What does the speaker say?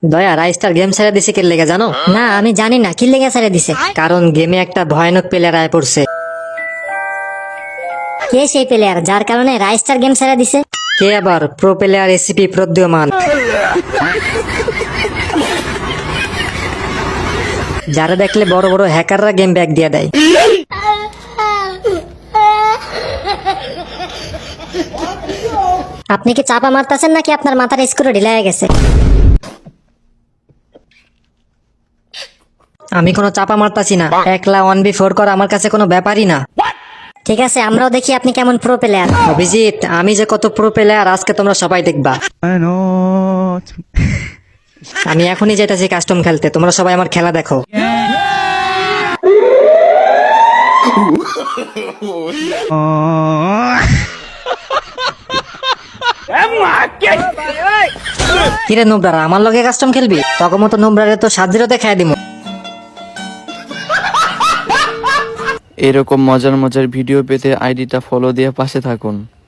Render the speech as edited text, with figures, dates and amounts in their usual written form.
দয়া রাইস্টার গেম ছেড়ে দিছে কে লেগে জানো? না আমি জানি না কি লেগে ছেড়ে দিছে। কারণ গেমে একটা ভয়ানক প্লেয়ার আয় পড়ছে। কে সেই প্লেয়ার যার কারণে রাইস্টার গেম ছেড়ে দিছে? কে আবার? প্রো প্লেয়ার এসিপি প্রদ্যমান, যারা দেখলে বড় বড় হ্যাকাররা গেম ব্যাক দিয়ে দেয়। আপনি কি চাপা মারতেছেন নাকি আপনার মাথার স্ক্রু ঢিলা হয়ে গেছে? আমি কোনো চাপা মারতাছি না, একলা 1v4 করা আমার কাছে কোনো ব্যাপারই না। ঠিক আছে আমরাও দেখি আপনি কেমন প্রো প্লেয়ার। অভিজিৎ, আমি যে কত প্রো প্লেয়ার আজকে তোমরা সবাই দেখবা। আমি এখনই যেতেছি কাস্টম খেলতে, তোমরা সবাই আমার খেলা দেখো। কিরে নোবরা, আমার লগে কাস্টম খেলবি? তখন মতো নোবরারে তো 7-0 খাই দিমু। এরকম মজার মজার ভিডিও পেতে আইডিটা ফলো দিয়ে পাশে থাকুন।